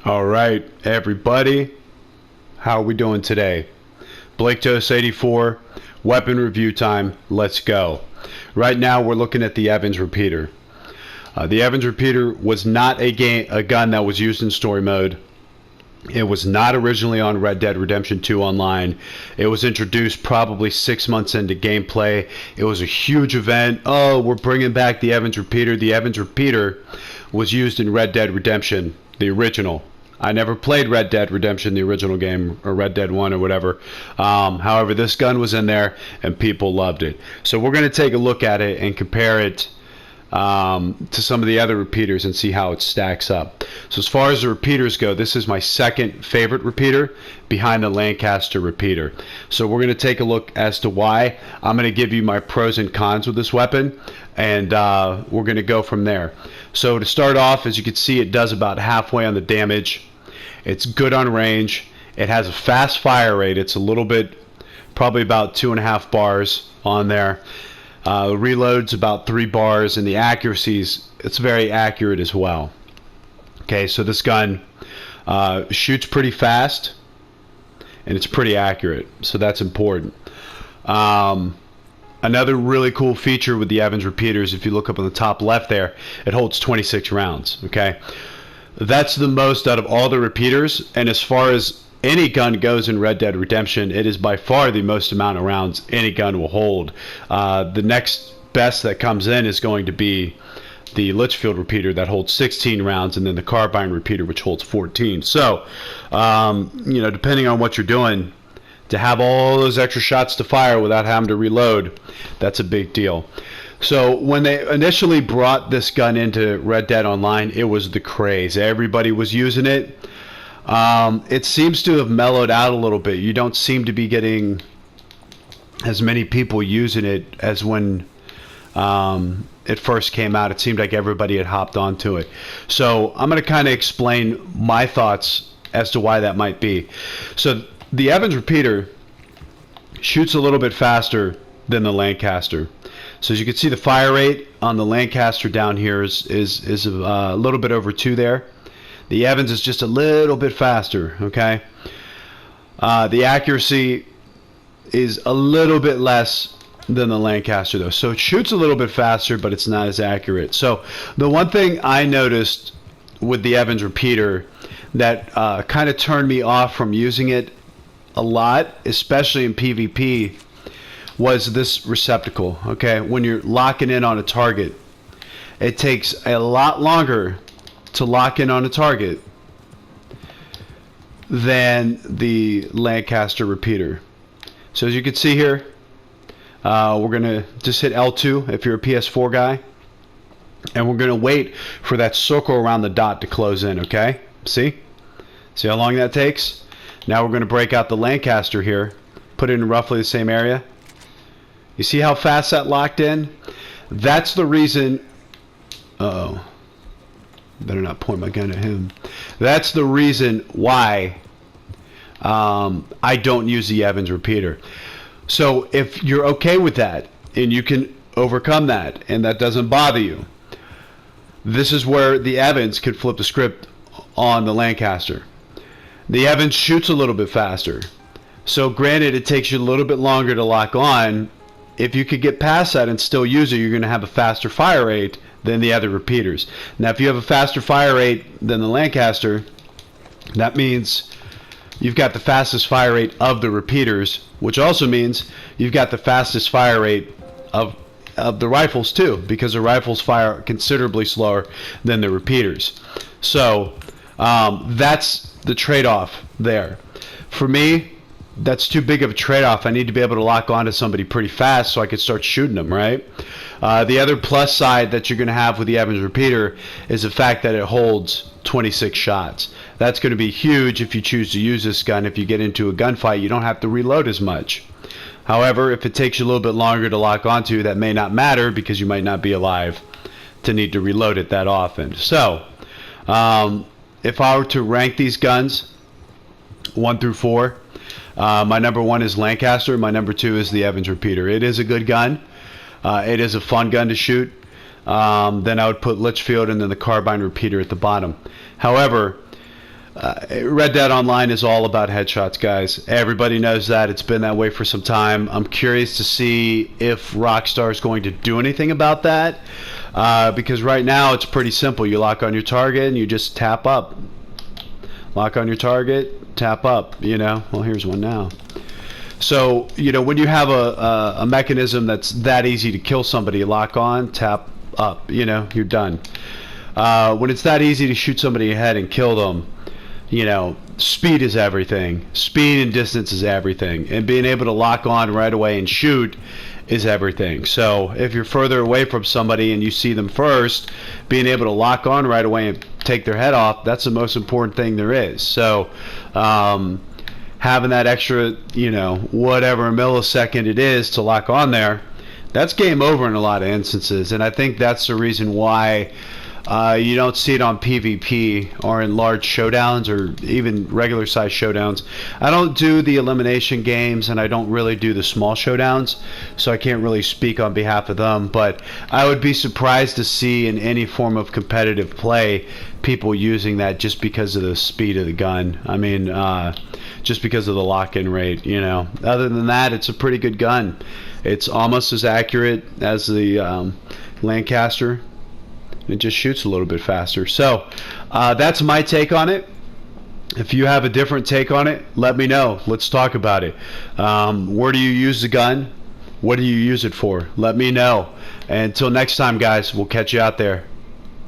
All right, everybody, how are we doing today? Blaketos84, weapon review time. Let's go. Right now, we're looking at the Evans repeater. The Evans repeater was not a gun that was used in story mode. It was not originally on Red Dead Redemption 2 Online. It was introduced probably 6 months into gameplay. It was a huge event. Oh, we're bringing back the Evans repeater. The Evans repeater was used in Red Dead Redemption, the original. I never played Red Dead Redemption, the original game, or Red Dead 1 or whatever. However, this gun was in there and people loved it. So we're going to take a look at it and compare it to some of the other repeaters and see how it stacks up. So as far as the repeaters go, this is my second favorite repeater behind the Lancaster repeater. So we're going to take a look as to why. I'm going to give you my pros and cons with this weapon, and we're going to go from there. So to start off, as you can see, it does about halfway on the damage. It's good on range. It has a fast fire rate. It's a little bit, probably about 2.5 bars on there. The reload's about 3 bars, and the accuracy's, it's very accurate as well. Okay, so this gun shoots pretty fast, and it's pretty accurate, so that's important. Another really cool feature with the Evans repeaters, if you look up on the top left there, it holds 26 rounds. Okay, that's the most out of all the repeaters, and as far as any gun goes in Red Dead Redemption, it is by far the most amount of rounds any gun will hold. The next best that comes in is going to be the Litchfield repeater that holds 16 rounds, and then the carbine repeater, which holds 14. So, you know, depending on what you're doing, to have all those extra shots to fire without having to reload, that's a big deal. So when they initially brought this gun into Red Dead Online, it was the craze. Everybody was using it. It seems to have mellowed out a little bit. You don't seem to be getting as many people using it as when it first came out. It seemed like everybody had hopped onto it. So I'm going to kind of explain my thoughts as to why that might be. So the Evans repeater shoots a little bit faster than the Lancaster. So as you can see, the fire rate on the Lancaster down here is a little bit over 2 there. The Evans is just a little bit faster, okay? The accuracy is a little bit less than the Lancaster, though. So it shoots a little bit faster, but it's not as accurate. So the one thing I noticed with the Evans repeater that kind of turned me off from using it a lot, especially in PvP, was this receptacle, okay? When you're locking in on a target, it takes a lot longer to lock in on a target than the Lancaster repeater. So as you can see here, we're going to just hit L2 if you're a PS4 guy, and we're going to wait for that circle around the dot to close in, okay? See how long that takes? Now we're going to break out the Lancaster here, put it in roughly the same area. You see how fast that locked in? That's the reason. Uh-oh. Better not point my gun at him. That's the reason why I don't use the Evans repeater. So if you're okay with that and you can overcome that and that doesn't bother you, this is where the Evans could flip the script on the Lancaster. The Evans shoots a little bit faster. So granted, it takes you a little bit longer to lock on. If you could get past that and still use it, you're going to have a faster fire rate than the other repeaters. Now, if you have a faster fire rate than the Lancaster, that means you've got the fastest fire rate of the repeaters, which also means you've got the fastest fire rate of the rifles too, because the rifles fire considerably slower than the repeaters. So that's the trade-off there. For me, that's too big of a trade-off. I need to be able to lock onto somebody pretty fast so I can start shooting them, right? The other plus side that you're going to have with the Evans repeater is the fact that it holds 26 shots. That's going to be huge if you choose to use this gun. If you get into a gunfight, you don't have to reload as much. However, if it takes you a little bit longer to lock onto, that may not matter because you might not be alive to need to reload it that often. So, if I were to rank these guns 1 through 4, my number 1 is Lancaster. My number 2 is the Evans repeater. It is a good gun. It is a fun gun to shoot. Then I would put Litchfield and then the carbine repeater at the bottom. However, Red Dead Online is all about headshots, guys. Everybody knows that. It's been that way for some time. I'm curious to see if Rockstar is going to do anything about that, because right now it's pretty simple. You lock on your target and you just tap up. Lock on your target, tap up. You know. Well, here's one now. So, you know, when you have a mechanism that's that easy to kill somebody, you lock on, tap up. You know, you're done. When it's that easy to shoot somebody in the head and kill them, you know, speed is everything. Speed and distance is everything. And being able to lock on right away and shoot is everything. So if you're further away from somebody and you see them first, being able to lock on right away and take their head off, that's the most important thing there is. So having that extra, you know, whatever millisecond it is to lock on there, that's game over in a lot of instances. And I think that's the reason why you don't see it on PvP or in large showdowns or even regular size showdowns. I don't do the elimination games and I don't really do the small showdowns, so I can't really speak on behalf of them, but I would be surprised to see in any form of competitive play people using that just because of the speed of the gun. I mean, just because of the lock-in rate, you know. Other than that, it's a pretty good gun. It's almost as accurate as the Lancaster. It just shoots a little bit faster. So that's my take on it. If you have a different take on it, let me know. Let's talk about it. Where do you use the gun? What do you use it for? Let me know. And until next time, guys, we'll catch you out there.